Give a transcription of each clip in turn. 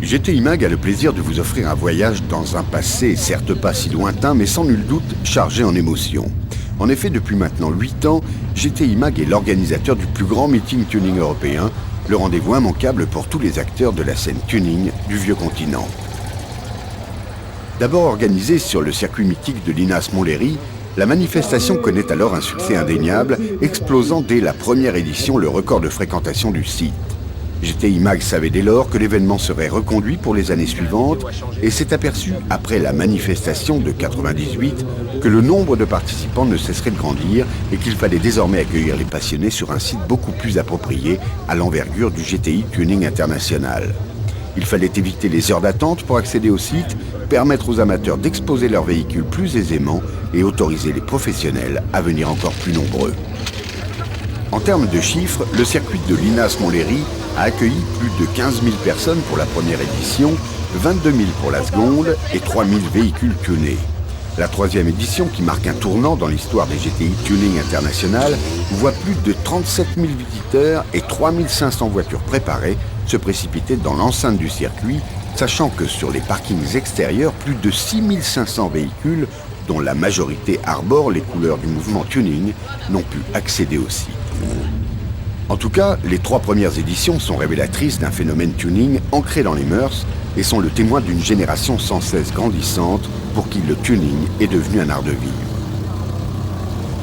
GTI Mag a le plaisir de vous offrir un voyage dans un passé, certes pas si lointain, mais sans nul doute chargé en émotions. En effet, depuis maintenant 8 ans, GTI Mag est l'organisateur du plus grand meeting tuning européen, le rendez-vous immanquable pour tous les acteurs de la scène tuning du vieux continent. D'abord organisée sur le circuit mythique de l'INAS Montlhéry, la manifestation connaît alors un succès indéniable, explosant dès la première édition le record de fréquentation du site. GTI Mag savait dès lors que l'événement serait reconduit pour les années suivantes et s'est aperçu, après la manifestation de 98, que le nombre de participants ne cesserait de grandir et qu'il fallait désormais accueillir les passionnés sur un site beaucoup plus approprié à l'envergure du GTI Tuning International. Il fallait éviter les heures d'attente pour accéder au site, permettre aux amateurs d'exposer leurs véhicules plus aisément et autoriser les professionnels à venir encore plus nombreux. En termes de chiffres, le circuit de l'INAS Montlhéry a accueilli plus de 15 000 personnes pour la première édition, 22 000 pour la seconde et 3 000 véhicules tunés. La troisième édition, qui marque un tournant dans l'histoire des GTI Tuning International, voit plus de 37 000 visiteurs et 3 500 voitures préparées se précipiter dans l'enceinte du circuit, sachant que sur les parkings extérieurs, plus de 6 500 véhicules, dont la majorité arborent les couleurs du mouvement tuning, n'ont pu accéder au site. En tout cas, les 3 premières éditions sont révélatrices d'un phénomène tuning ancré dans les mœurs et sont le témoin d'une génération sans cesse grandissante pour qui le tuning est devenu un art de vivre.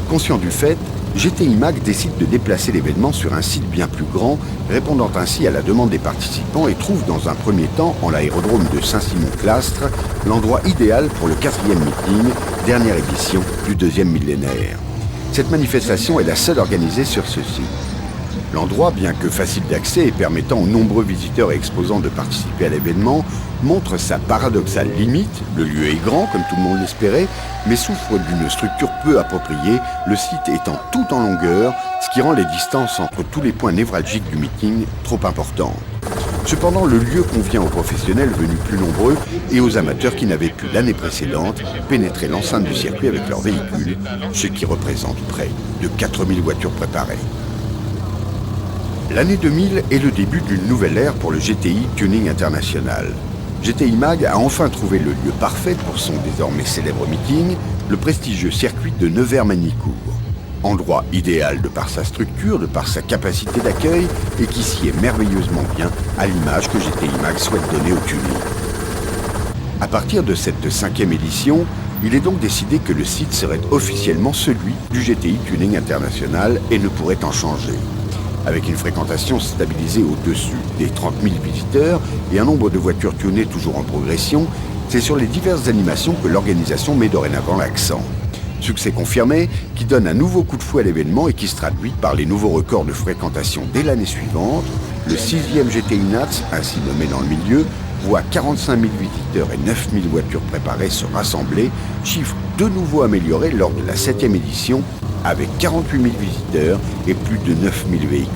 Conscient du fait, GTI Mag décide de déplacer l'événement sur un site bien plus grand, répondant ainsi à la demande des participants et trouve dans un premier temps, en l'aérodrome de Saint-Simon-Clastres, l'endroit idéal pour le 4e meeting, dernière édition du 2e millénaire. Cette manifestation est la seule organisée sur ce site. L'endroit, bien que facile d'accès et permettant aux nombreux visiteurs et exposants de participer à l'événement, montre sa paradoxale limite. Le lieu est grand, comme tout le monde l'espérait, mais souffre d'une structure peu appropriée, le site étant tout en longueur, ce qui rend les distances entre tous les points névralgiques du meeting trop importantes. Cependant, le lieu convient aux professionnels venus plus nombreux et aux amateurs qui n'avaient pu l'année précédente pénétrer l'enceinte du circuit avec leurs véhicules, ce qui représente près de 4000 voitures préparées. L'année 2000 est le début d'une nouvelle ère pour le GTI Tuning International. GTI Mag a enfin trouvé le lieu parfait pour son désormais célèbre meeting, le prestigieux circuit de Nevers-Manicourt. Endroit idéal de par sa structure, de par sa capacité d'accueil et qui s'y est merveilleusement bien à l'image que GTI Mag souhaite donner au tuning. À partir de cette 5e édition, il est donc décidé que le site serait officiellement celui du GTI Tuning International et ne pourrait en changer. Avec une fréquentation stabilisée au-dessus des 30 000 visiteurs et un nombre de voitures tunées toujours en progression, c'est sur les diverses animations que l'organisation met dorénavant l'accent. Succès confirmé, qui donne un nouveau coup de fouet à l'événement et qui se traduit par les nouveaux records de fréquentation dès l'année suivante. Le 6e GTI NATS, ainsi nommé dans le milieu, voit 45 000 visiteurs et 9 000 voitures préparées se rassembler, chiffre de nouveau amélioré lors de la 7e édition, avec 48 000 visiteurs et plus de 9 000 véhicules.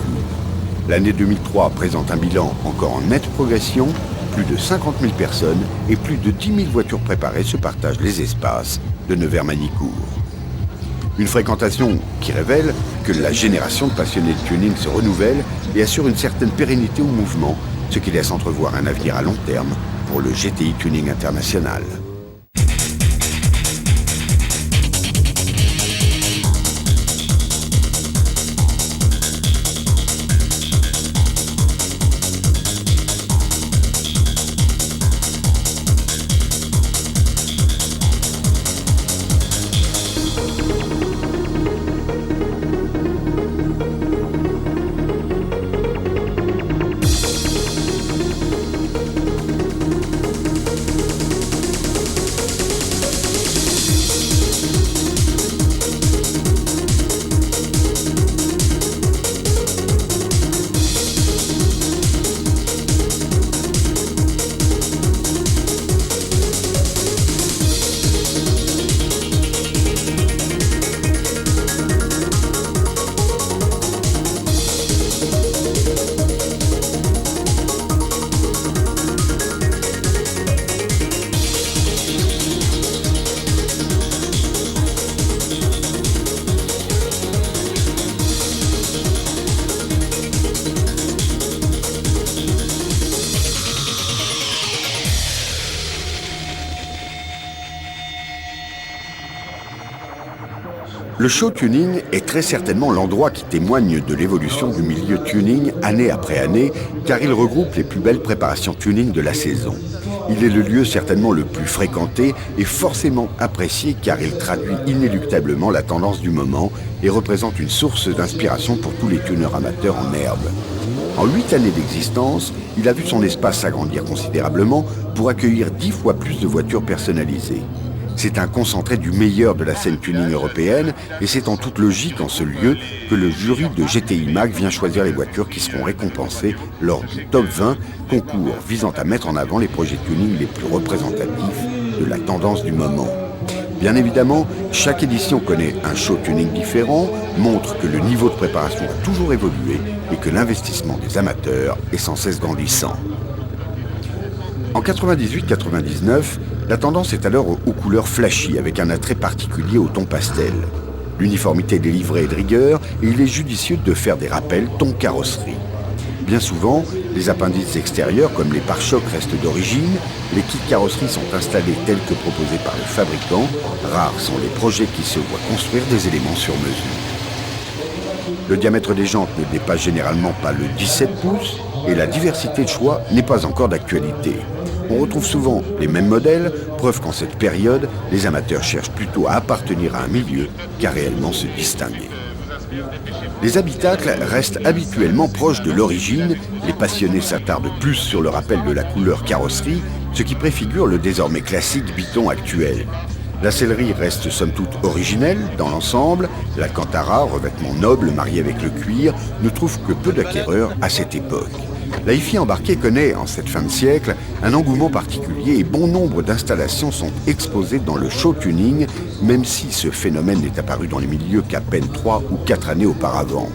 L'année 2003 présente un bilan encore en nette progression, plus de 50 000 personnes et plus de 10 000 voitures préparées se partagent les espaces de Nevers-Manicourt. Une fréquentation qui révèle que la génération de passionnés de tuning se renouvelle et assure une certaine pérennité au mouvement, ce qui laisse entrevoir un avenir à long terme pour le GTI Tuning International. Le show tuning est très certainement l'endroit qui témoigne de l'évolution du milieu tuning année après année, car il regroupe les plus belles préparations tuning de la saison. Il est le lieu certainement le plus fréquenté et forcément apprécié car il traduit inéluctablement la tendance du moment et représente une source d'inspiration pour tous les tuneurs amateurs en herbe. En 8 années d'existence, il a vu son espace s'agrandir considérablement pour accueillir 10 fois plus de voitures personnalisées. C'est un concentré du meilleur de la scène tuning européenne et c'est en toute logique en ce lieu que le jury de GTI Mag vient choisir les voitures qui seront récompensées lors du Top 20, concours visant à mettre en avant les projets tuning les plus représentatifs de la tendance du moment. Bien évidemment, chaque édition connaît un show tuning différent, montre que le niveau de préparation a toujours évolué et que l'investissement des amateurs est sans cesse grandissant. En 98-99, la tendance est alors aux couleurs flashy avec un attrait particulier au ton pastel. L'uniformité des livrets est de rigueur et il est judicieux de faire des rappels ton carrosserie. Bien souvent, les appendices extérieurs comme les pare-chocs restent d'origine, les kits carrosserie sont installés tels que proposés par le fabricant, rares sont les projets qui se voient construire des éléments sur mesure. Le diamètre des jantes ne dépasse généralement pas le 17 pouces et la diversité de choix n'est pas encore d'actualité. On retrouve souvent les mêmes modèles, preuve qu'en cette période, les amateurs cherchent plutôt à appartenir à un milieu qu'à réellement se distinguer. Les habitacles restent habituellement proches de l'origine, les passionnés s'attardent plus sur le rappel de la couleur carrosserie, ce qui préfigure le désormais classique biton actuel. La sellerie reste somme toute originelle dans l'ensemble, l'Alcantara, revêtement noble marié avec le cuir, ne trouve que peu d'acquéreurs à cette époque. La hi-fi embarquée connaît, en cette fin de siècle, un engouement particulier et bon nombre d'installations sont exposées dans le show tuning, même si ce phénomène n'est apparu dans les milieux qu'à peine 3 ou 4 années auparavant.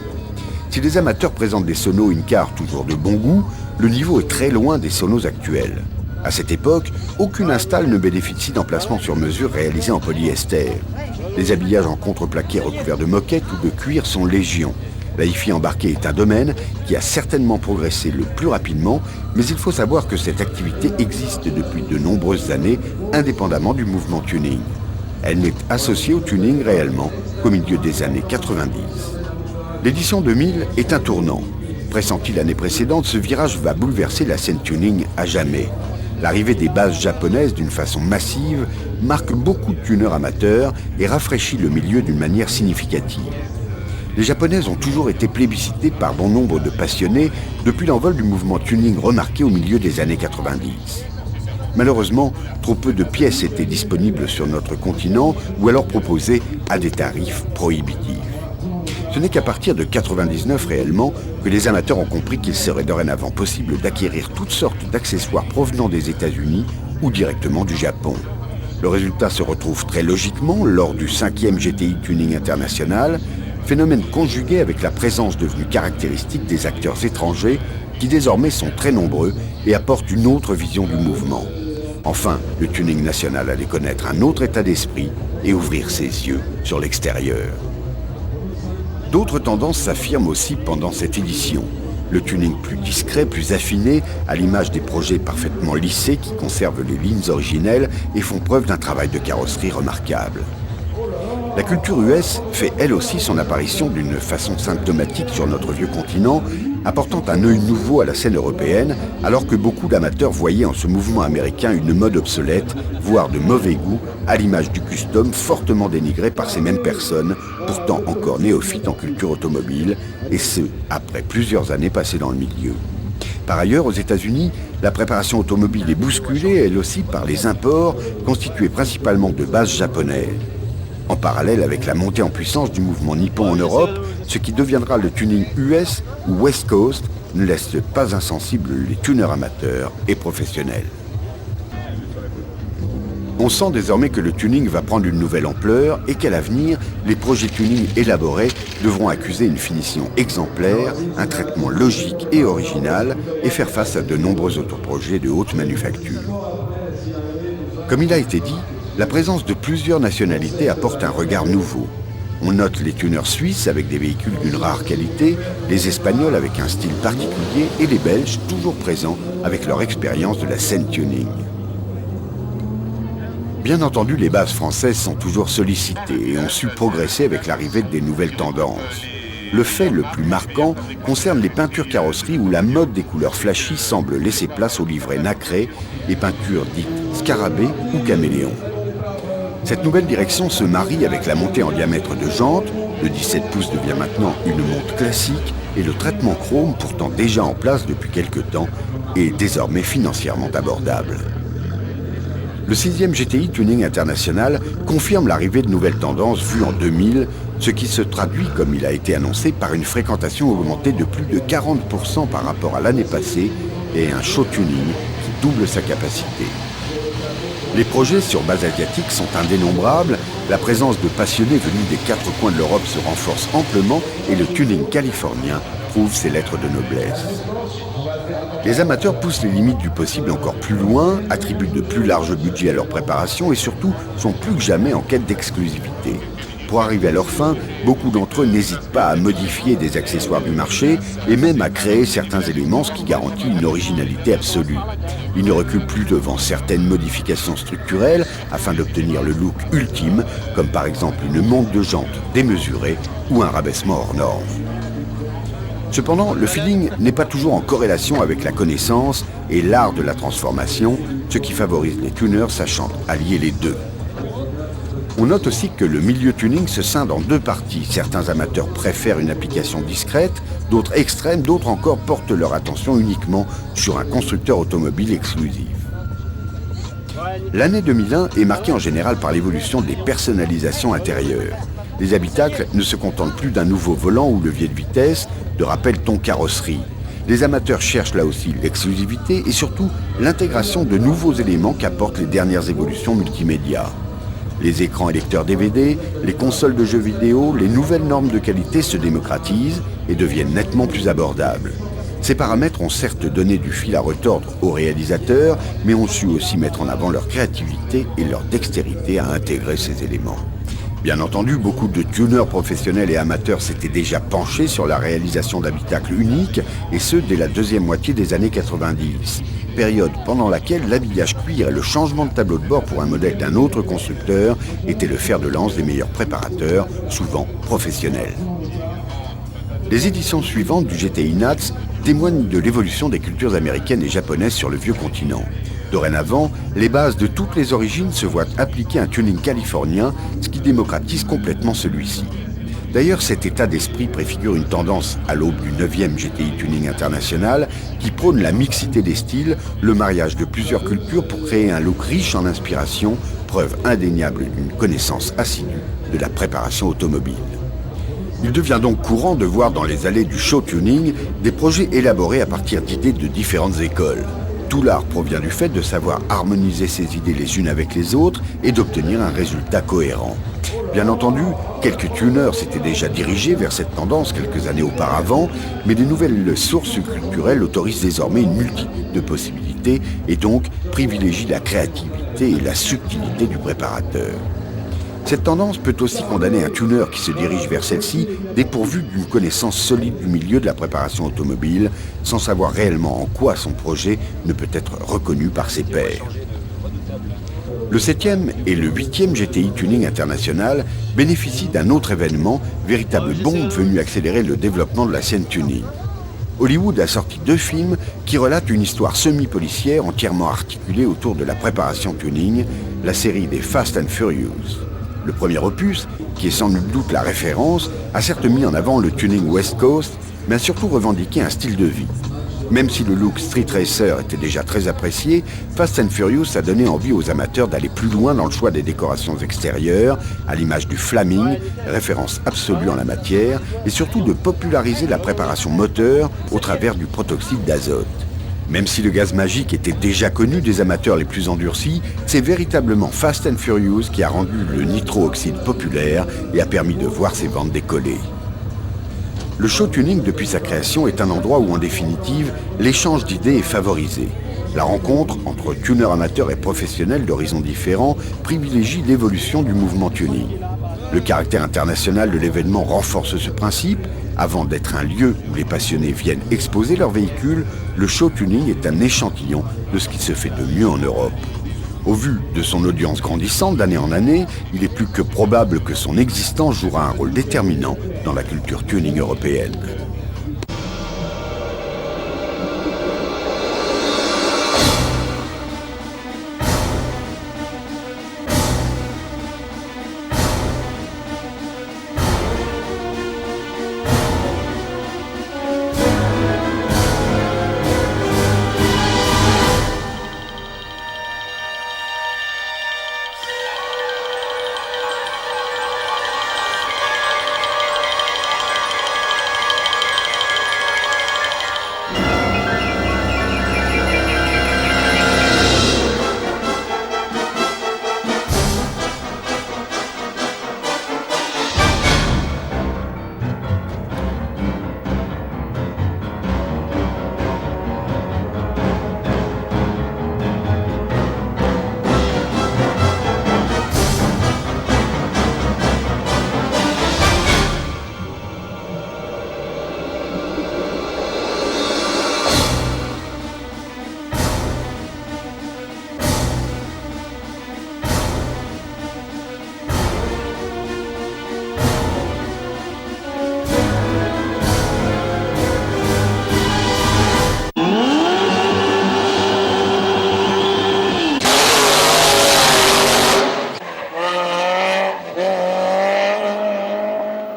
Si les amateurs présentent des sonos in-car toujours de bon goût, le niveau est très loin des sonos actuels. À cette époque, aucune install ne bénéficie d'emplacements sur mesure réalisés en polyester. Les habillages en contreplaqué recouverts de moquette ou de cuir sont légion. La hi-fi embarquée est un domaine qui a certainement progressé le plus rapidement, mais il faut savoir que cette activité existe depuis de nombreuses années, indépendamment du mouvement tuning. Elle n'est associée au tuning réellement qu'au milieu des années 90. L'édition 2000 est un tournant. Pressenti l'année précédente, ce virage va bouleverser la scène tuning à jamais. L'arrivée des bases japonaises d'une façon massive marque beaucoup de tuneurs amateurs et rafraîchit le milieu d'une manière significative. Les japonaises ont toujours été plébiscitées par bon nombre de passionnés depuis l'envol du mouvement tuning remarqué au milieu des années 90. Malheureusement, trop peu de pièces étaient disponibles sur notre continent ou alors proposées à des tarifs prohibitifs. Ce n'est qu'à partir de 99 réellement que les amateurs ont compris qu'il serait dorénavant possible d'acquérir toutes sortes d'accessoires provenant des États-Unis ou directement du Japon. Le résultat se retrouve très logiquement lors du 5e GTI Tuning International, phénomène conjugué avec la présence devenue caractéristique des acteurs étrangers qui désormais sont très nombreux et apportent une autre vision du mouvement. Enfin, le tuning national allait connaître un autre état d'esprit et ouvrir ses yeux sur l'extérieur. D'autres tendances s'affirment aussi pendant cette édition. Le tuning plus discret, plus affiné, à l'image des projets parfaitement lissés qui conservent les lignes originelles et font preuve d'un travail de carrosserie remarquable. La culture US fait elle aussi son apparition d'une façon symptomatique sur notre vieux continent, apportant un œil nouveau à la scène européenne, alors que beaucoup d'amateurs voyaient en ce mouvement américain une mode obsolète, voire de mauvais goût, à l'image du custom fortement dénigré par ces mêmes personnes, pourtant encore néophytes en culture automobile, et ce, après plusieurs années passées dans le milieu. Par ailleurs, aux États-Unis, la préparation automobile est bousculée, elle aussi, par les imports, constitués principalement de bases japonaises. En parallèle avec la montée en puissance du mouvement nippon en Europe, ce qui deviendra le tuning US ou West Coast ne laisse pas insensibles les tuneurs amateurs et professionnels. On sent désormais que le tuning va prendre une nouvelle ampleur et qu'à l'avenir, les projets tuning élaborés devront accuser une finition exemplaire, un traitement logique et original et faire face à de nombreux autres projets de haute manufacture. Comme il a été dit, la présence de plusieurs nationalités apporte un regard nouveau. On note les tuneurs suisses avec des véhicules d'une rare qualité, les Espagnols avec un style particulier et les Belges toujours présents avec leur expérience de la scène tuning. Bien entendu, les bases françaises sont toujours sollicitées et ont su progresser avec l'arrivée des nouvelles tendances. Le fait le plus marquant concerne les peintures carrosseries où la mode des couleurs flashy semble laisser place aux livrets nacrés et peintures dites scarabées ou caméléons. Cette nouvelle direction se marie avec la montée en diamètre de jantes, le 17 pouces devient maintenant une montre classique et le traitement chrome, pourtant déjà en place depuis quelques temps, est désormais financièrement abordable. Le 6e GTI Tuning International confirme l'arrivée de nouvelles tendances vues en 2000, ce qui se traduit, comme il a été annoncé, par une fréquentation augmentée de plus de 40% par rapport à l'année passée et un show tuning qui double sa capacité. Les projets sur base asiatique sont indénombrables, la présence de passionnés venus des 4 coins de l'Europe se renforce amplement et le tuning californien prouve ses lettres de noblesse. Les amateurs poussent les limites du possible encore plus loin, attribuent de plus larges budgets à leur préparation et surtout sont plus que jamais en quête d'exclusivité. Pour arriver à leur fin, beaucoup d'entre eux n'hésitent pas à modifier des accessoires du marché et même à créer certains éléments, ce qui garantit une originalité absolue. Ils ne reculent plus devant certaines modifications structurelles afin d'obtenir le look ultime, comme par exemple une montre de jantes démesurée ou un rabaissement hors norme. Cependant, le feeling n'est pas toujours en corrélation avec la connaissance et l'art de la transformation, ce qui favorise les tuners sachant allier les deux. On note aussi que le milieu tuning se scinde en 2 parties. Certains amateurs préfèrent une application discrète, d'autres extrêmes, d'autres encore portent leur attention uniquement sur un constructeur automobile exclusif. L'année 2001 est marquée en général par l'évolution des personnalisations intérieures. Les habitacles ne se contentent plus d'un nouveau volant ou levier de vitesse, de rappel ton carrosserie. Les amateurs cherchent là aussi l'exclusivité et surtout l'intégration de nouveaux éléments qu'apportent les dernières évolutions multimédia. Les écrans et lecteurs DVD, les consoles de jeux vidéo, les nouvelles normes de qualité se démocratisent et deviennent nettement plus abordables. Ces paramètres ont certes donné du fil à retordre aux réalisateurs, mais ont su aussi mettre en avant leur créativité et leur dextérité à intégrer ces éléments. Bien entendu, beaucoup de tuners professionnels et amateurs s'étaient déjà penchés sur la réalisation d'habitacles uniques, et ce dès la deuxième moitié des années 90, période pendant laquelle l'habillage cuir et le changement de tableau de bord pour un modèle d'un autre constructeur étaient le fer de lance des meilleurs préparateurs, souvent professionnels. Les éditions suivantes du GTI Nats témoignent de l'évolution des cultures américaines et japonaises sur le vieux continent. Dorénavant, les bases de toutes les origines se voient appliquer un tuning californien, ce qui démocratise complètement celui-ci. D'ailleurs, cet état d'esprit préfigure une tendance à l'aube du 9e GTI Tuning International qui prône la mixité des styles, le mariage de plusieurs cultures pour créer un look riche en inspiration, preuve indéniable d'une connaissance assidue de la préparation automobile. Il devient donc courant de voir dans les allées du show tuning des projets élaborés à partir d'idées de différentes écoles. Tout l'art provient du fait de savoir harmoniser ses idées les unes avec les autres et d'obtenir un résultat cohérent. Bien entendu, quelques tuners s'étaient déjà dirigés vers cette tendance quelques années auparavant, mais de nouvelles sources culturelles autorisent désormais une multitude de possibilités et donc privilégient la créativité et la subtilité du préparateur. Cette tendance peut aussi condamner un tuner qui se dirige vers celle-ci dépourvu d'une connaissance solide du milieu de la préparation automobile, sans savoir réellement en quoi son projet ne peut être reconnu par ses pairs. Le 7e et le 8e GTI Tuning International bénéficient d'un autre événement, véritable bombe venue accélérer le développement de la scène tuning. Hollywood a sorti 2 films qui relatent une histoire semi-policière entièrement articulée autour de la préparation tuning, la série des Fast and Furious. Le premier opus, qui est sans nul doute la référence, a certes mis en avant le tuning West Coast, mais a surtout revendiqué un style de vie. Même si le look Street Racer était déjà très apprécié, Fast and Furious a donné envie aux amateurs d'aller plus loin dans le choix des décorations extérieures, à l'image du flaming, référence absolue en la matière, et surtout de populariser la préparation moteur au travers du protoxyde d'azote. Même si le gaz magique était déjà connu des amateurs les plus endurcis, c'est véritablement Fast and Furious qui a rendu le nitro-oxyde populaire et a permis de voir ses ventes décoller. Le show tuning, depuis sa création, est un endroit où, en définitive, l'échange d'idées est favorisé. La rencontre entre tuners amateurs et professionnels d'horizons différents privilégie l'évolution du mouvement tuning. Le caractère international de l'événement renforce ce principe. Avant d'être un lieu où les passionnés viennent exposer leurs véhicules, le show tuning est un échantillon de ce qui se fait de mieux en Europe. Au vu de son audience grandissante d'année en année, il est plus que probable que son existence jouera un rôle déterminant dans la culture tuning européenne.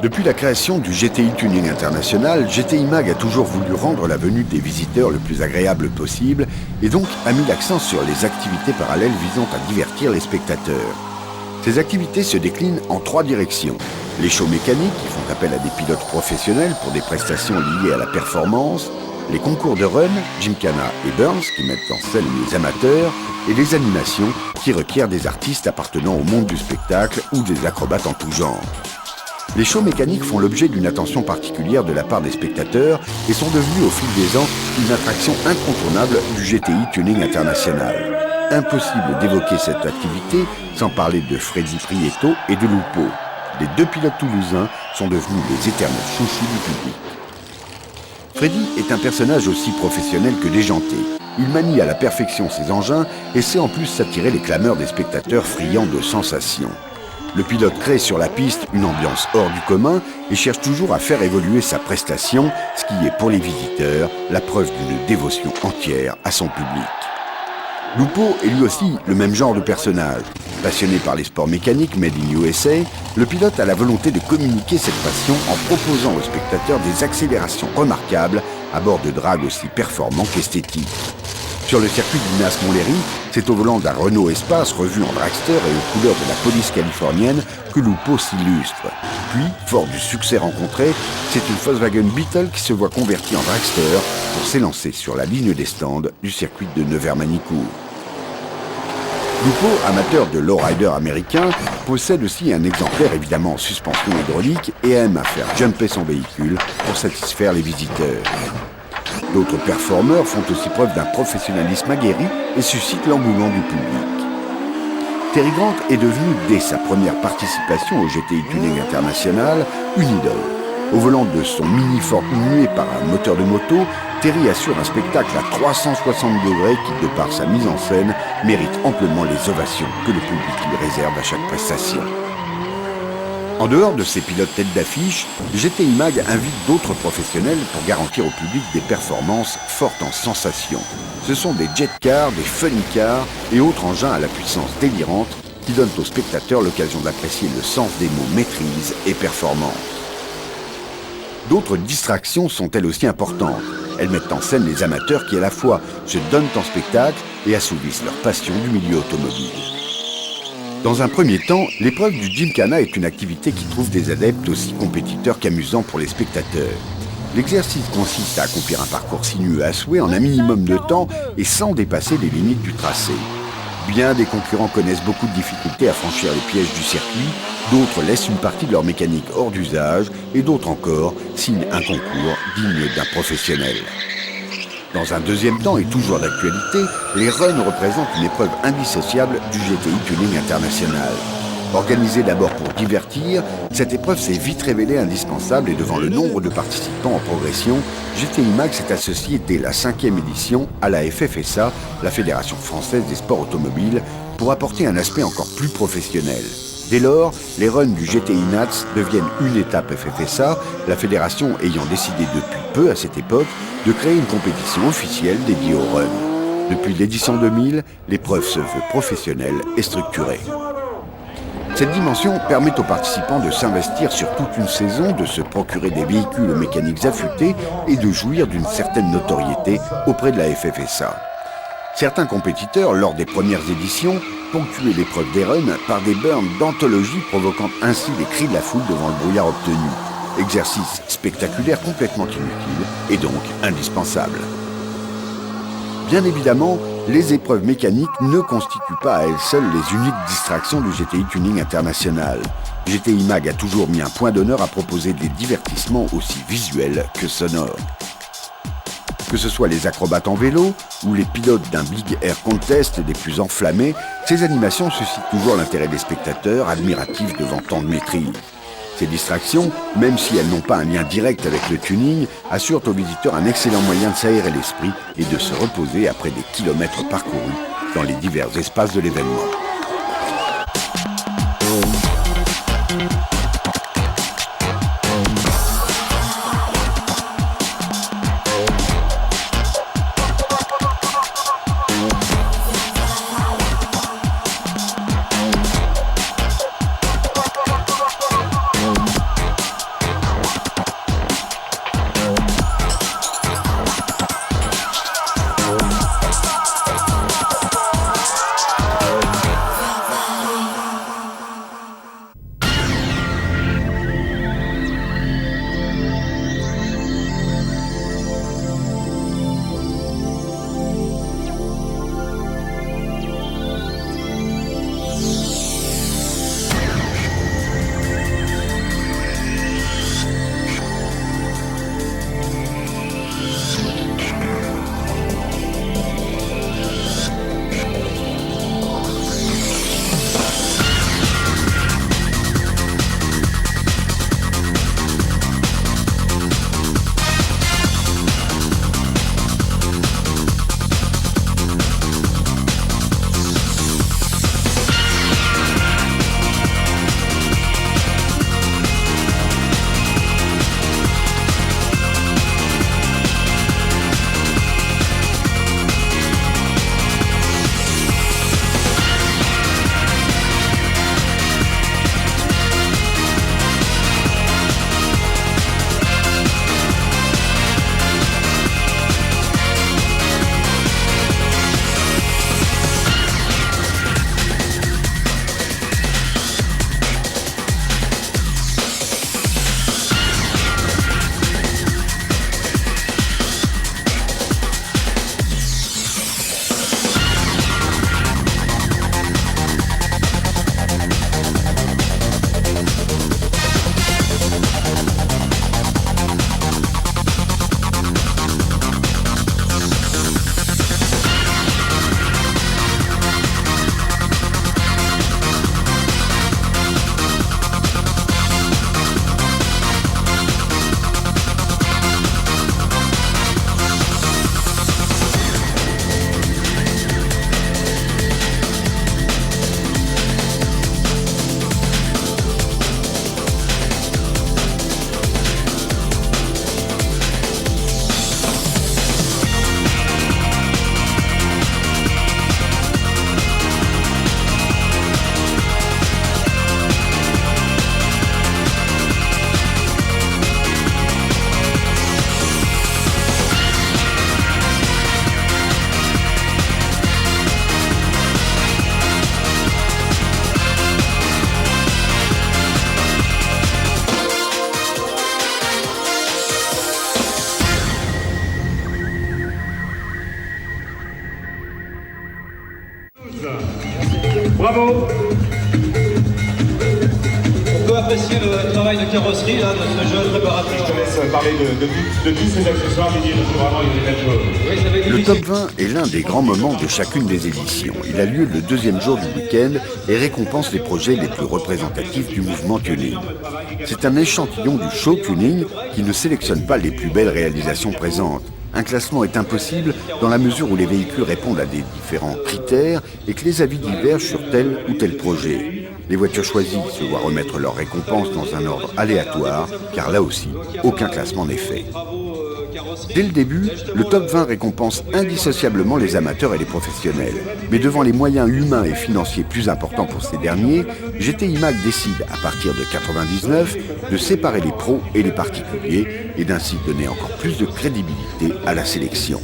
Depuis la création du GTI Tuning International, GTI Mag a toujours voulu rendre la venue des visiteurs le plus agréable possible et donc a mis l'accent sur les activités parallèles visant à divertir les spectateurs. Ces activités se déclinent en 3 directions. Les shows mécaniques qui font appel à des pilotes professionnels pour des prestations liées à la performance, les concours de run, Gymkhana et Burns qui mettent en scène les amateurs, et les animations qui requièrent des artistes appartenant au monde du spectacle ou des acrobates en tout genre. Les shows mécaniques font l'objet d'une attention particulière de la part des spectateurs et sont devenus au fil des ans une attraction incontournable du GTI Tuning International. Impossible d'évoquer cette activité sans parler de Freddy Prieto et de Lupo. Les 2 pilotes toulousains sont devenus les éternels chouchous du public. Freddy est un personnage aussi professionnel que déjanté. Il manie à la perfection ses engins et sait en plus s'attirer les clameurs des spectateurs friands de sensations. Le pilote crée sur la piste une ambiance hors du commun et cherche toujours à faire évoluer sa prestation, ce qui est pour les visiteurs la preuve d'une dévotion entière à son public. Lupo est lui aussi le même genre de personnage. Passionné par les sports mécaniques made in USA, le pilote a la volonté de communiquer cette passion en proposant aux spectateurs des accélérations remarquables à bord de drags aussi performants qu'esthétiques. Sur le circuit d'Inas Montlhéry, c'est au volant d'un Renault Espace revu en dragster et aux couleurs de la police californienne que Lupo s'illustre. Puis, fort du succès rencontré, c'est une Volkswagen Beetle qui se voit convertie en dragster pour s'élancer sur la ligne des stands du circuit de Nevers-Manicourt. Lupo, amateur de lowrider américain, possède aussi un exemplaire évidemment en suspension hydraulique et aime à faire jumper son véhicule pour satisfaire les visiteurs. D'autres performeurs font aussi preuve d'un professionnalisme aguerri et suscitent l'engouement du public. Terry Grant est devenu, dès sa première participation au GTI Tuning International, une idole. Au volant de son Mini Ford muet par un moteur de moto, Terry assure un spectacle à 360 degrés qui, de par sa mise en scène, mérite amplement les ovations que le public lui réserve à chaque prestation. En dehors de ces pilotes tête d'affiche, GTI Mag invite d'autres professionnels pour garantir au public des performances fortes en sensations. Ce sont des jet cars, des funny cars et autres engins à la puissance délirante qui donnent aux spectateurs l'occasion d'apprécier le sens des mots maîtrise et performance. D'autres distractions sont elles aussi importantes. Elles mettent en scène les amateurs qui à la fois se donnent en spectacle et assouvissent leur passion du milieu automobile. Dans un premier temps, l'épreuve du Gymkhana est une activité qui trouve des adeptes aussi compétiteurs qu'amusants pour les spectateurs. L'exercice consiste à accomplir un parcours sinueux à souhait en un minimum de temps et sans dépasser les limites du tracé. Bien des concurrents connaissent beaucoup de difficultés à franchir les pièges du circuit, d'autres laissent une partie de leur mécanique hors d'usage et d'autres encore signent un concours digne d'un professionnel. Dans un deuxième temps et toujours d'actualité, les runs représentent une épreuve indissociable du GTI Tuning International. Organisée d'abord pour divertir, cette épreuve s'est vite révélée indispensable et devant le nombre de participants en progression, GTI Mag s'est associé dès la 5e édition à la FFSA, la Fédération Française des Sports Automobiles, pour apporter un aspect encore plus professionnel. Dès lors, les runs du GTI Nats deviennent une étape FFSA, la fédération ayant décidé depuis peu à cette époque de créer une compétition officielle dédiée aux runs. Depuis l'édition 2000, l'épreuve se veut professionnelle et structurée. Cette dimension permet aux participants de s'investir sur toute une saison, de se procurer des véhicules mécaniques affûtés et de jouir d'une certaine notoriété auprès de la FFSA. Certains compétiteurs, lors des premières éditions, ponctuaient l'épreuve des runs par des burns d'anthologie provoquant ainsi les cris de la foule devant le brouillard obtenu. Exercice spectaculaire complètement inutile et donc indispensable. Bien évidemment, les épreuves mécaniques ne constituent pas à elles seules les uniques distractions du GTI Tuning International. GTI Mag a toujours mis un point d'honneur à proposer des divertissements aussi visuels que sonores. Que ce soit les acrobates en vélo ou les pilotes d'un Big Air Contest des plus enflammés, ces animations suscitent toujours l'intérêt des spectateurs, admiratifs devant tant de maîtrise. Ces distractions, même si elles n'ont pas un lien direct avec le tuning, assurent aux visiteurs un excellent moyen de s'aérer l'esprit et de se reposer après des kilomètres parcourus dans les divers espaces de l'événement. Bravo. On peut apprécier le travail de carrosserie là, de ce jeune préparateur. Je te laisse parler de tous ces accessoires, Didier, parce que vraiment il y a des belles choses. Le top 20 est l'un des grands moments de chacune des éditions. Il a lieu le deuxième jour du week-end et récompense les projets les plus représentatifs du mouvement tuning. C'est un échantillon du show tuning qui ne sélectionne pas les plus belles réalisations présentes. Un classement est impossible dans la mesure où les véhicules répondent à des différents critères et que les avis divergent sur tel ou tel projet. Les voitures choisies se voient remettre leur récompense dans un ordre aléatoire, car là aussi, aucun classement n'est fait. Dès le début, le top 20 récompense indissociablement les amateurs et les professionnels. Mais devant les moyens humains et financiers plus importants pour ces derniers, GTI Mag décide, à partir de 99, de séparer les pros et les particuliers et d'ainsi donner encore plus de crédibilité à la sélection.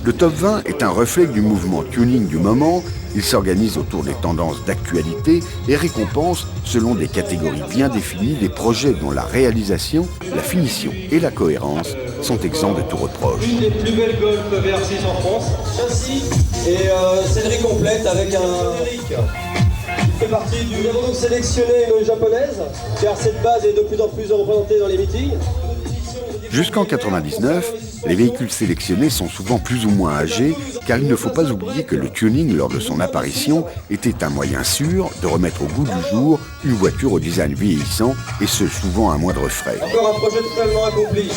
Le top 20 est un reflet du mouvement tuning du moment. Il s'organise autour des tendances d'actualité et récompense, selon des catégories bien définies, des projets dont la réalisation, la finition et la cohérence sont exempts de tout reproche. Une des plus belles Golf VR6 en France. Châssis et sellerie complète avec un Eric qui fait partie du... Nous avons donc sélectionné une japonaise, car cette base est de plus en plus représentée dans les meetings. Jusqu'en 99, les véhicules sélectionnés sont souvent plus ou moins âgés, car il ne faut pas oublier que le tuning, lors de son apparition, était un moyen sûr de remettre au goût du jour une voiture au design vieillissant, et ce, souvent à moindre frais. Encore un projet totalement accompli.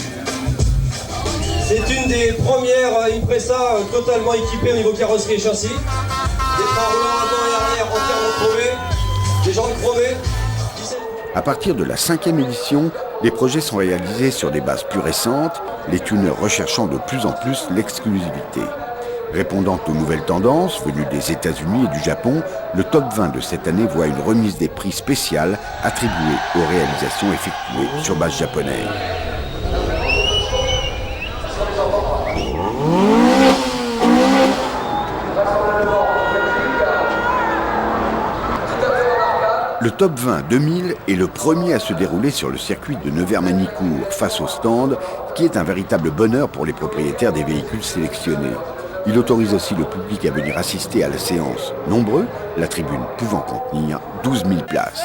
C'est une des premières Impreza totalement équipées au niveau carrosserie et châssis. Des freins roulants avant et arrière entièrement chromés, des jantes chromées. À partir de la 5e édition, les projets sont réalisés sur des bases plus récentes, les tuneurs recherchant de plus en plus l'exclusivité. Répondant aux nouvelles tendances venues des États-Unis et du Japon, le top 20 de cette année voit une remise des prix spéciale attribuée aux réalisations effectuées sur base japonaise. Le top 20 2000 est le premier à se dérouler sur le circuit de Nevers-Manicourt face au stand, qui est un véritable bonheur pour les propriétaires des véhicules sélectionnés. Il autorise aussi le public à venir assister à la séance. Nombreux, la tribune pouvant contenir 12 000 places.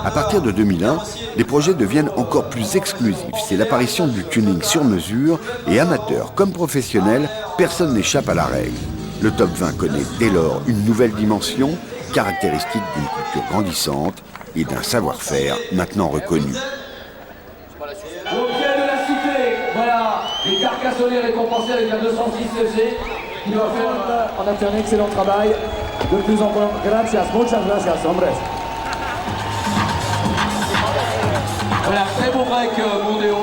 À partir de 2001, les projets deviennent encore plus exclusifs. C'est l'apparition du tuning sur mesure et amateurs comme professionnels, personne n'échappe à la règle. Le top 20 connaît dès lors une nouvelle dimension, caractéristique d'une culture grandissante et d'un savoir-faire maintenant reconnu. Au pied de la cité, voilà, les Carcassonnais récompensés avec la 206 cc qui doit faire... On a fait un excellent travail. De plus en plus, gracias, muchas gracias, hombres. Voilà, très beau break Mondeo.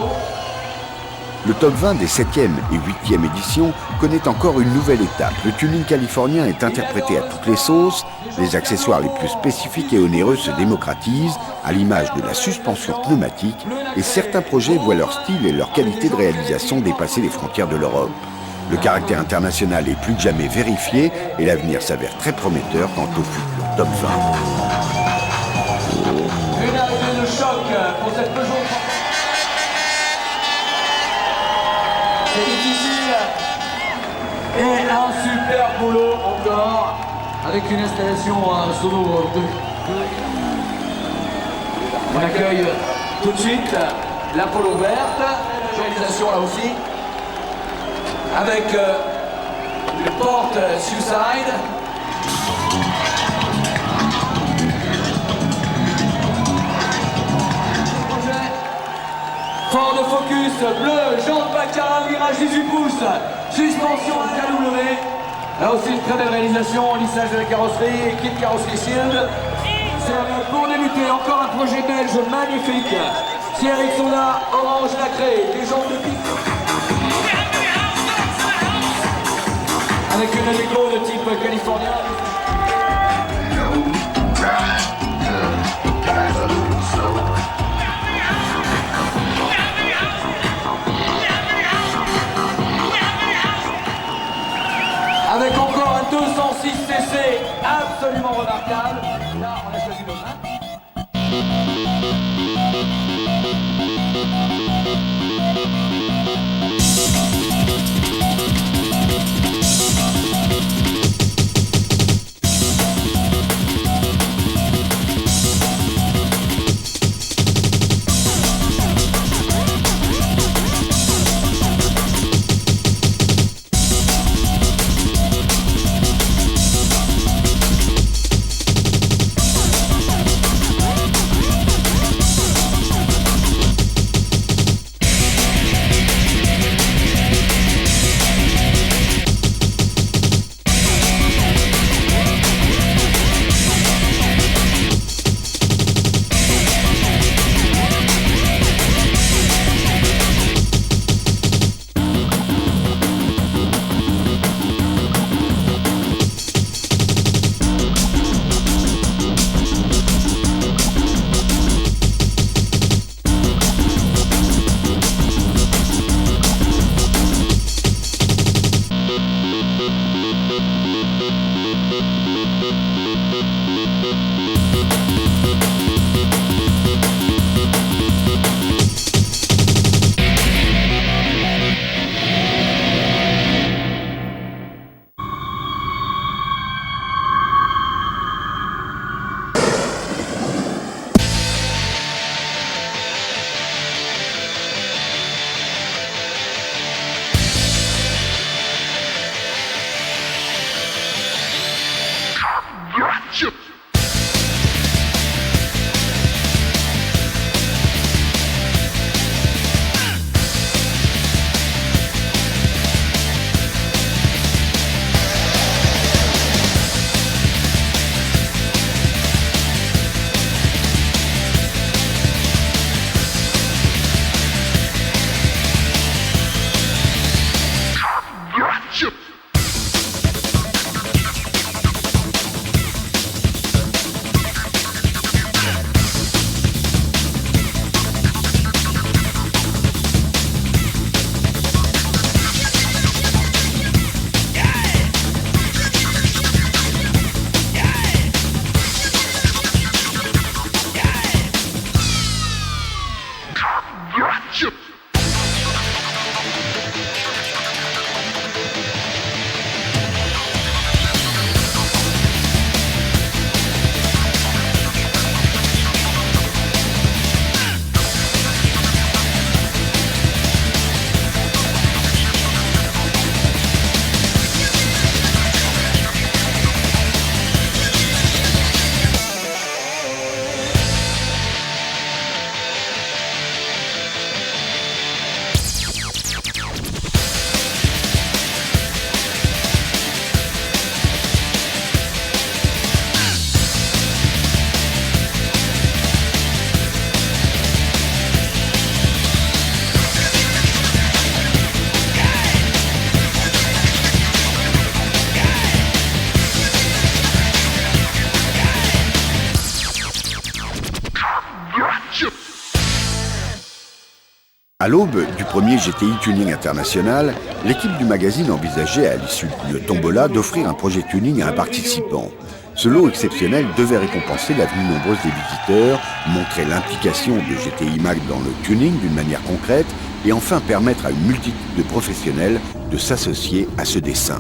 Le top 20 des 7e et 8e éditions connaît encore une nouvelle étape. Le tuning californien est interprété à toutes les sauces, les accessoires les plus spécifiques et onéreux se démocratisent, à l'image de la suspension pneumatique, et certains projets voient leur style et leur qualité de réalisation dépasser les frontières de l'Europe. Le caractère international est plus que jamais vérifié et l'avenir s'avère très prometteur quant au futur top 20. Une arrivée de choc pour cette Peugeot. C'est difficile. Et un super boulot encore avec une installation solo. On accueille tout de suite la polo verte, réalisation là aussi, avec une porte suicide. Ford Focus, bleu, jante Baccarat, virage 18 pouces, suspension KW. Là aussi une très belle réalisation, lissage de la carrosserie, kit carrosserie Shield. C'est pour débuter, encore un projet belge magnifique. Thierry Ericsson-là, orange nacré, des jantes de pique. Avec une Lego de type californien. Avec encore un 206 cc absolument remarquable. Là, on a choisi le 20. À l'aube du premier GTI Tuning International, l'équipe du magazine envisageait, à l'issue d'une tombola, d'offrir un projet tuning à un participant. Ce lot exceptionnel devait récompenser la venue nombreuse des visiteurs, montrer l'implication de GTI Mag dans le tuning d'une manière concrète et enfin permettre à une multitude de professionnels de s'associer à ce dessin.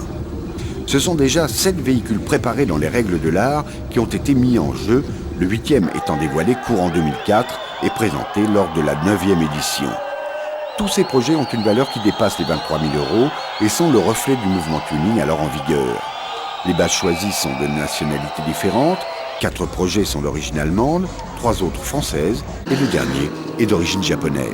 Ce sont déjà 7 véhicules préparés dans les règles de l'art qui ont été mis en jeu, le 8e étant dévoilé courant 2004 et présenté lors de la 9e édition. Tous ces projets ont une valeur qui dépasse les 23 000 € et sont le reflet du mouvement tuning alors en vigueur. Les bases choisies sont de nationalités différentes, 4 projets sont d'origine allemande, 3 autres françaises et le dernier est d'origine japonaise.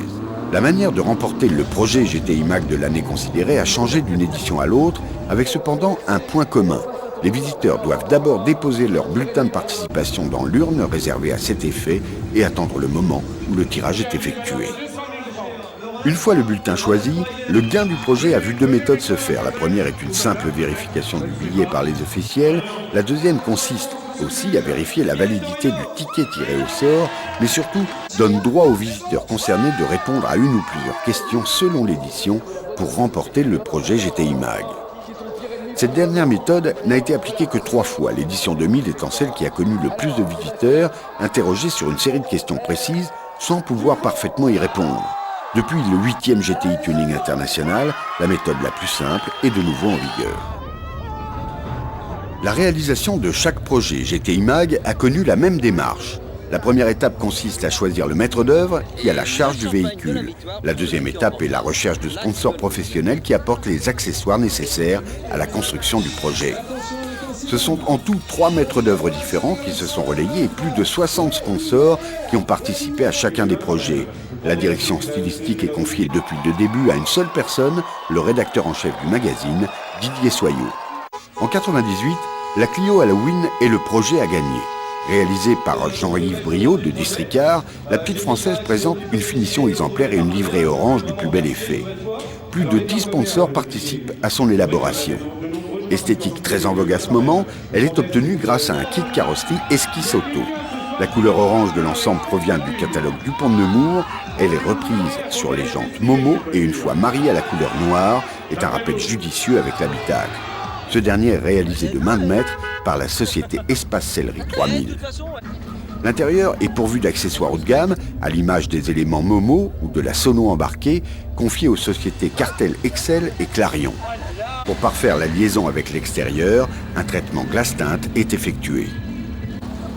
La manière de remporter le projet GTI Mag de l'année considérée a changé d'une édition à l'autre, avec cependant un point commun. Les visiteurs doivent d'abord déposer leur bulletin de participation dans l'urne réservée à cet effet et attendre le moment où le tirage est effectué. Une fois le bulletin choisi, le gain du projet a vu 2 méthodes se faire. La première est une simple vérification du billet par les officiels. La deuxième consiste aussi à vérifier la validité du ticket tiré au sort, mais surtout donne droit aux visiteurs concernés de répondre à une ou plusieurs questions selon l'édition pour remporter le projet GTI Mag. Cette dernière méthode n'a été appliquée que 3 fois, l'édition 2000 étant celle qui a connu le plus de visiteurs interrogés sur une série de questions précises sans pouvoir parfaitement y répondre. Depuis le 8e GTI Tuning International, la méthode la plus simple est de nouveau en vigueur. La réalisation de chaque projet GTI Mag a connu la même démarche. La première étape consiste à choisir le maître d'œuvre qui a la charge du véhicule. La deuxième étape est la recherche de sponsors professionnels qui apportent les accessoires nécessaires à la construction du projet. Ce sont en tout 3 maîtres d'œuvre différents qui se sont relayés et plus de 60 sponsors qui ont participé à chacun des projets. La direction stylistique est confiée depuis le début à une seule personne, le rédacteur en chef du magazine, Didier Soyeux. En 1998, la Clio Halloween est le projet à gagner. Réalisée par Jean-Yves Briot de Districard, la petite française présente une finition exemplaire et une livrée orange du plus bel effet. Plus de 10 sponsors participent à son élaboration. Esthétique très en vogue à ce moment, elle est obtenue grâce à un kit carrosserie Esquisse Auto. La couleur orange de l'ensemble provient du catalogue Dupont de Nemours. Elle est reprise sur les jantes Momo et une fois mariée à la couleur noire, est un rappel judicieux avec l'habitacle. Ce dernier est réalisé de main de maître par la société Espace Sellerie 3000. L'intérieur est pourvu d'accessoires haut de gamme, à l'image des éléments Momo ou de la sono embarquée, confiés aux sociétés Cartel Excel et Clarion. Pour parfaire la liaison avec l'extérieur, un traitement glace-teinte est effectué.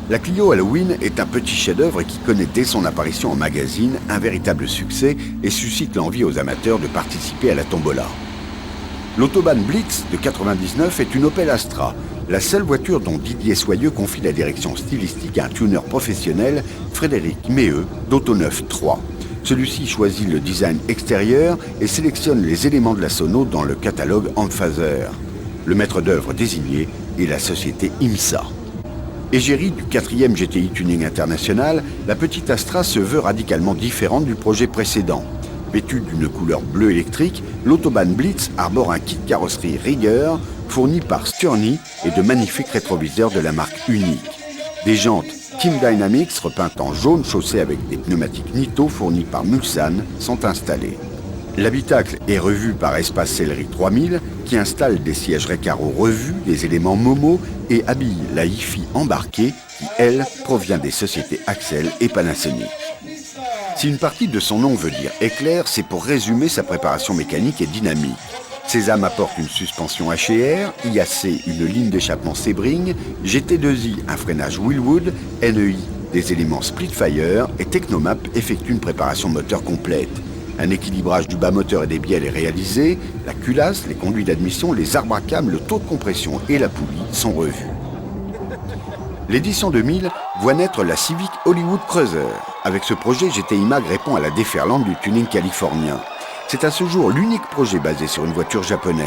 La Clio Halloween est un petit chef-d'œuvre qui connaît dès son apparition en magazine un véritable succès et suscite l'envie aux amateurs de participer à la tombola. L'Autobahn Blitz de 1999 est une Opel Astra, la seule voiture dont Didier Soyeux confie la direction stylistique à un tuner professionnel, Frédéric Méheux, d'Autoneuf 3. Celui-ci choisit le design extérieur et sélectionne les éléments de la sono dans le catalogue Amphaser. Le maître d'œuvre désigné est la société IMSA. Égérie du 4e GTI Tuning International, la petite Astra se veut radicalement différente du projet précédent. Vêtue d'une couleur bleue électrique, l'Autobahn Blitz arbore un kit carrosserie rigueur fourni par Sturny et de magnifiques rétroviseurs de la marque Unique. Des jantes Team Dynamics repeintes en jaune chaussées avec des pneumatiques Nitto fournis par Mulsanne sont installées. L'habitacle est revu par Espace Sellerie 3000 qui installe des sièges Recaro revus, des éléments Momo et habille la hi-fi embarquée qui, elle, provient des sociétés Axel et Panasonic. Si une partie de son nom veut dire éclair, c'est pour résumer sa préparation mécanique et dynamique. Sésame apporte une suspension HR, IAC une ligne d'échappement Sebring, GT2i un freinage Willwood, NEI des éléments Splitfire et Technomap effectue une préparation moteur complète. Un équilibrage du bas moteur et des bielles est réalisé, la culasse, les conduits d'admission, les arbres à cam, le taux de compression et la poulie sont revus. L'édition 2000 voit naître la Civic Hollywood Cruiser. Avec ce projet, GTI Mag répond à la déferlante du tuning californien. C'est à ce jour l'unique projet basé sur une voiture japonaise.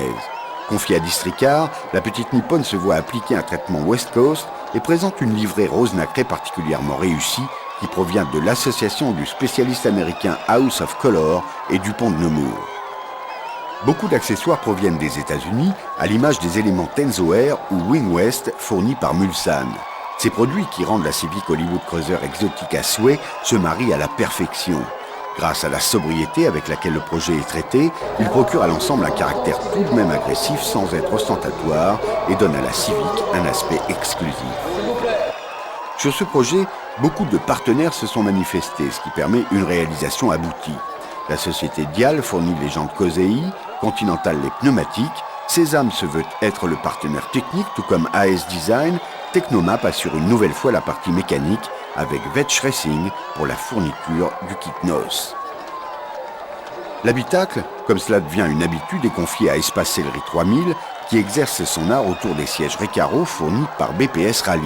Confiée à Districard, la petite Nippon se voit appliquer un traitement West Coast et présente une livrée rose nacrée particulièrement réussie qui provient de l'association du spécialiste américain House of Color et Dupont de Nemours. Beaucoup d'accessoires proviennent des États-Unis, à l'image des éléments Tenzo Air ou Wing West fournis par Mulsanne. Ces produits qui rendent la Civic Hollywood Cruiser exotique à souhait se marient à la perfection. Grâce à la sobriété avec laquelle le projet est traité, il procure à l'ensemble un caractère tout de même agressif sans être ostentatoire et donne à la Civic un aspect exclusif. Sur ce projet, beaucoup de partenaires se sont manifestés, ce qui permet une réalisation aboutie. La société Dial fournit les jantes Kosei, Continental les pneumatiques, Sesam se veut être le partenaire technique, tout comme AS Design. Technomap assure une nouvelle fois la partie mécanique avec Vetch Racing pour la fourniture du kit NOS. L'habitacle, comme cela devient une habitude, est confié à Espace Sellerie 3000 qui exerce son art autour des sièges Recaro fournis par BPS Rally.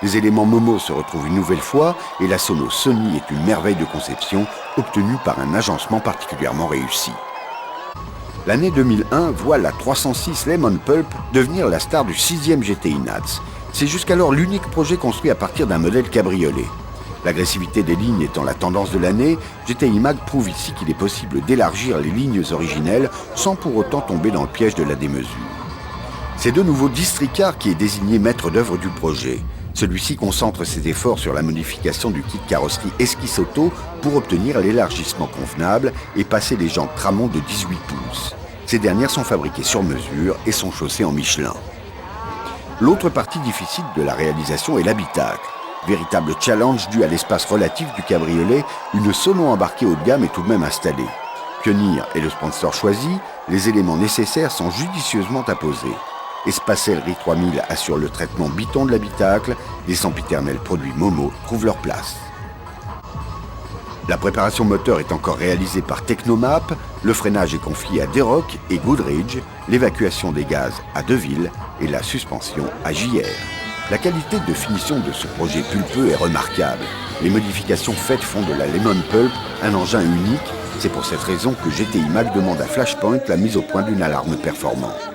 Les éléments Momo se retrouvent une nouvelle fois et la sono Sony est une merveille de conception obtenue par un agencement particulièrement réussi. L'année 2001 voit la 306 Lemon Pulp devenir la star du 6e GTI Nats. C'est jusqu'alors l'unique projet construit à partir d'un modèle cabriolet. L'agressivité des lignes étant la tendance de l'année, GTI Mag prouve ici qu'il est possible d'élargir les lignes originelles sans pour autant tomber dans le piège de la démesure. C'est de nouveau Districar qui est désigné maître d'œuvre du projet. Celui-ci concentre ses efforts sur la modification du kit carrosserie Esquisse Auto pour obtenir l'élargissement convenable et passer les jantes Tramont de 18 pouces. Ces dernières sont fabriquées sur mesure et sont chaussées en Michelin. L'autre partie difficile de la réalisation est l'habitacle. Véritable challenge dû à l'espace relatif du cabriolet, une sono embarquée haut de gamme est tout de même installée. Pioneer est le sponsor choisi, les éléments nécessaires sont judicieusement apposés. Espace Sellerie 3000 assure le traitement biton de l'habitacle, les sempiternels produits Momo trouvent leur place. La préparation moteur est encore réalisée par Technomap, le freinage est confié à Derock et Goodridge, l'évacuation des gaz à Deville et la suspension à JR. La qualité de finition de ce projet pulpeux est remarquable. Les modifications faites font de la Lemon Pulp un engin unique. C'est pour cette raison que GTI Mag demande à Flashpoint la mise au point d'une alarme performante.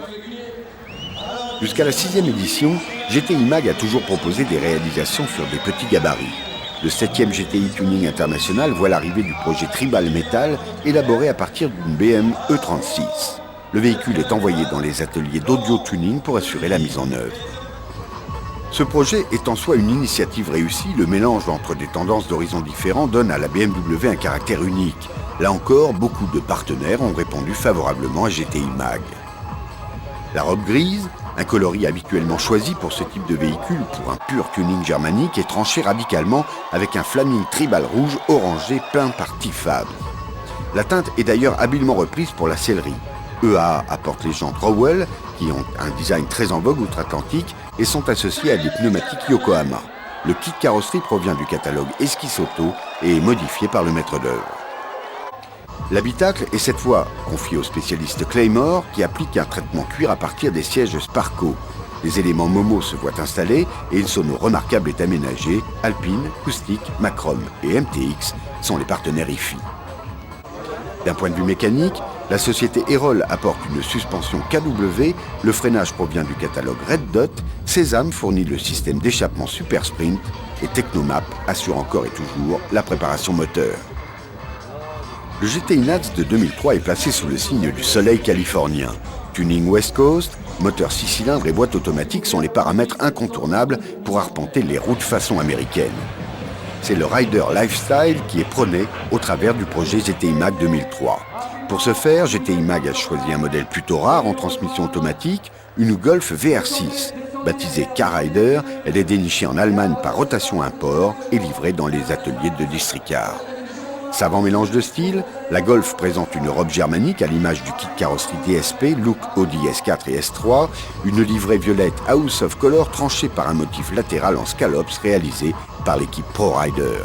Jusqu'à la 6e édition, GTI Mag a toujours proposé des réalisations sur des petits gabarits. Le 7e GTI Tuning International voit l'arrivée du projet Tribal Metal élaboré à partir d'une BM E36. Le véhicule est envoyé dans les ateliers d'audio tuning pour assurer la mise en œuvre. Ce projet est en soi une initiative réussie, le mélange entre des tendances d'horizons différents donne à la BMW un caractère unique. Là encore, beaucoup de partenaires ont répondu favorablement à GTI Mag. La robe grise, un coloris habituellement choisi pour ce type de véhicule pour un pur tuning germanique, est tranché radicalement avec un flaming tribal rouge orangé peint par T-Fab. La teinte est d'ailleurs habilement reprise pour la sellerie. EAA apporte les jantes Rowell, qui ont un design très en vogue outre-Atlantique et sont associés à des pneumatiques Yokohama. Le kit carrosserie provient du catalogue Esquisse Auto et est modifié par le maître d'œuvre. L'habitacle est cette fois confié au spécialiste Claymore qui applique un traitement cuir à partir des sièges Sparco. Les éléments Momo se voient installés et une sono remarquable est aménagée. Alpine, Acoustic, Macron et MTX sont les partenaires IFI. D'un point de vue mécanique, la société Erol apporte une suspension KW, le freinage provient du catalogue Red Dot, Sesam fournit le système d'échappement Super Sprint et Technomap assure encore et toujours la préparation moteur. Le GTI Nats de 2003 est placé sous le signe du soleil californien. Tuning West Coast, moteur 6 cylindres et boîte automatique sont les paramètres incontournables pour arpenter les routes façon américaine. C'est le rider lifestyle qui est prôné au travers du projet GTI Mag 2003. Pour ce faire, GTI Mag a choisi un modèle plutôt rare en transmission automatique, une Golf VR6. Baptisée Car-Rider, elle est dénichée en Allemagne par rotation import et livrée dans les ateliers de Districar. Savant mélange de style, la Golf présente une robe germanique à l'image du kit carrosserie DSP, look Audi S4 et S3, une livrée violette House of Color tranchée par un motif latéral en scallops réalisé par l'équipe ProRider.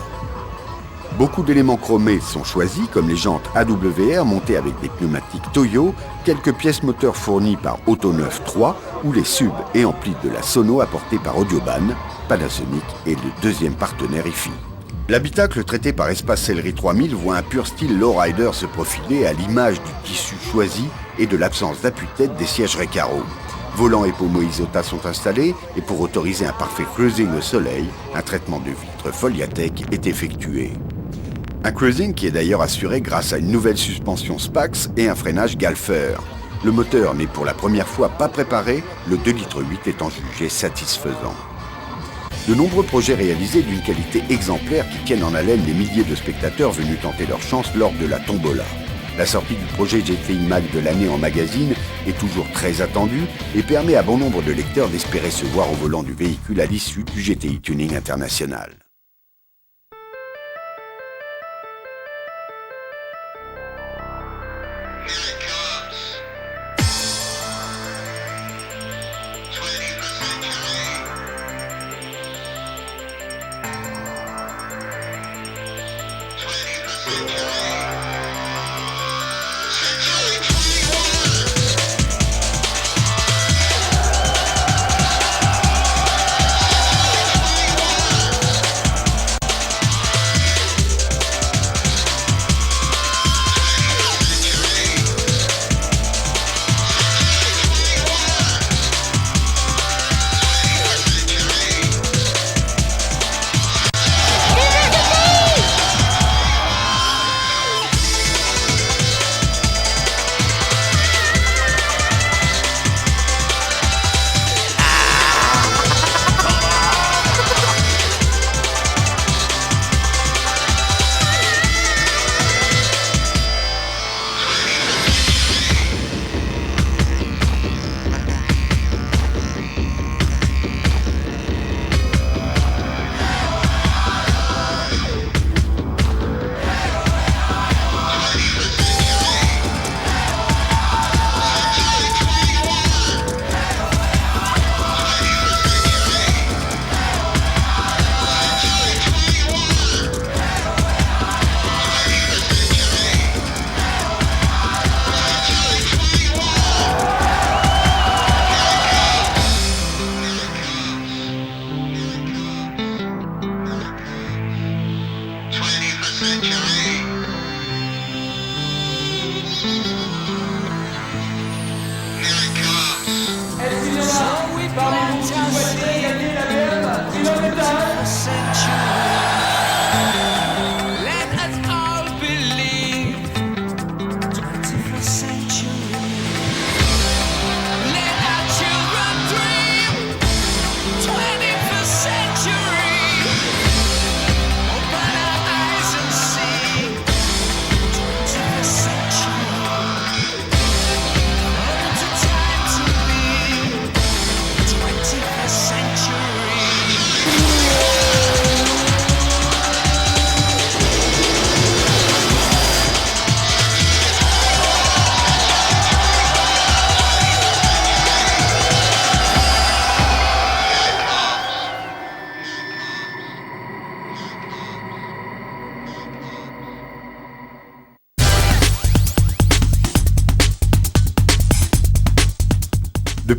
Beaucoup d'éléments chromés sont choisis comme les jantes AWR montées avec des pneumatiques Toyo, quelques pièces moteurs fournies par Autoneuf 3 ou les subs et amplis de la sono apportés par Audioban, Panasonic et le deuxième partenaire IFI. L'habitacle traité par Espace Sellerie 3000 voit un pur style lowrider se profiler à l'image du tissu choisi et de l'absence d'appui-tête des sièges Recaro. Volant et pommeau Isota sont installés et pour autoriser un parfait cruising au soleil, un traitement de vitre Foliatech est effectué. Un cruising qui est d'ailleurs assuré grâce à une nouvelle suspension Spax et un freinage Galfer. Le moteur n'est pour la première fois pas préparé, le 2,8 litres étant jugé satisfaisant. De nombreux projets réalisés d'une qualité exemplaire qui tiennent en haleine les milliers de spectateurs venus tenter leur chance lors de la tombola. La sortie du projet GTI Mag de l'année en magazine est toujours très attendue et permet à bon nombre de lecteurs d'espérer se voir au volant du véhicule à l'issue du GTI Tuning International.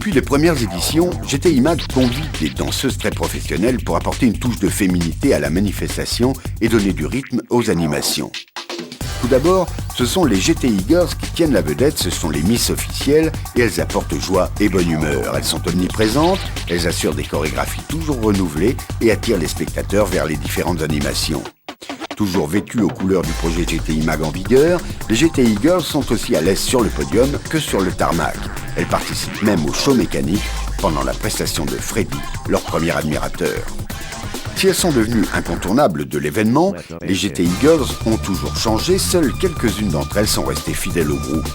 Depuis les premières éditions, GTI Mag convie des danseuses très professionnelles pour apporter une touche de féminité à la manifestation et donner du rythme aux animations. Tout d'abord, ce sont les GTI Girls qui tiennent la vedette, ce sont les Miss officielles et elles apportent joie et bonne humeur. Elles sont omniprésentes, elles assurent des chorégraphies toujours renouvelées et attirent les spectateurs vers les différentes animations. Toujours vêtues aux couleurs du projet GTI Mag en vigueur, les GTI Girls sont aussi à l'aise sur le podium que sur le tarmac. Elles participent même au show mécanique pendant la prestation de Freddy, leur premier admirateur. Si elles sont devenues incontournables de l'événement, les GTI Girls ont toujours changé, seules quelques-unes d'entre elles sont restées fidèles au groupe.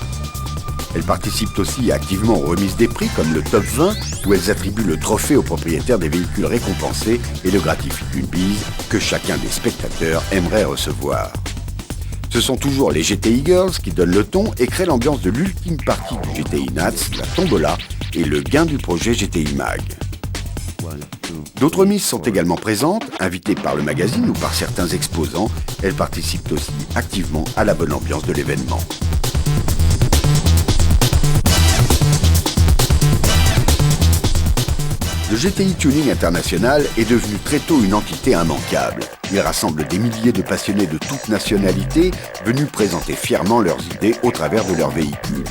Elles participent aussi activement aux remises des prix comme le Top 20 où elles attribuent le trophée aux propriétaires des véhicules récompensés et le gratifient d'une bise que chacun des spectateurs aimerait recevoir. Ce sont toujours les GTI Girls qui donnent le ton et créent l'ambiance de l'ultime partie du GTI Nats, la tombola et le gain du projet GTI Mag. D'autres Miss sont également présentes, invitées par le magazine ou par certains exposants. Elles participent aussi activement à la bonne ambiance de l'événement. Le GTI Tuning International est devenu très tôt une entité immanquable. Il rassemble des milliers de passionnés de toutes nationalités venus présenter fièrement leurs idées au travers de leurs véhicules.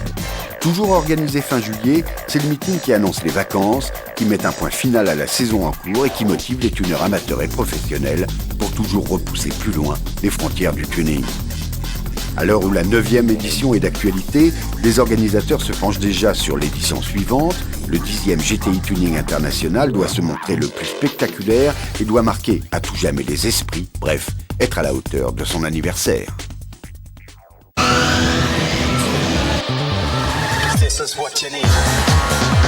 Toujours organisé fin juillet, c'est le meeting qui annonce les vacances, qui met un point final à la saison en cours et qui motive les tuneurs amateurs et professionnels pour toujours repousser plus loin les frontières du tuning. À l'heure où la 9e édition est d'actualité, les organisateurs se penchent déjà sur l'édition suivante Le 10e GTI Tuning International doit se montrer le plus spectaculaire et doit marquer à tout jamais les esprits, bref, être à la hauteur de son anniversaire. This is what you need.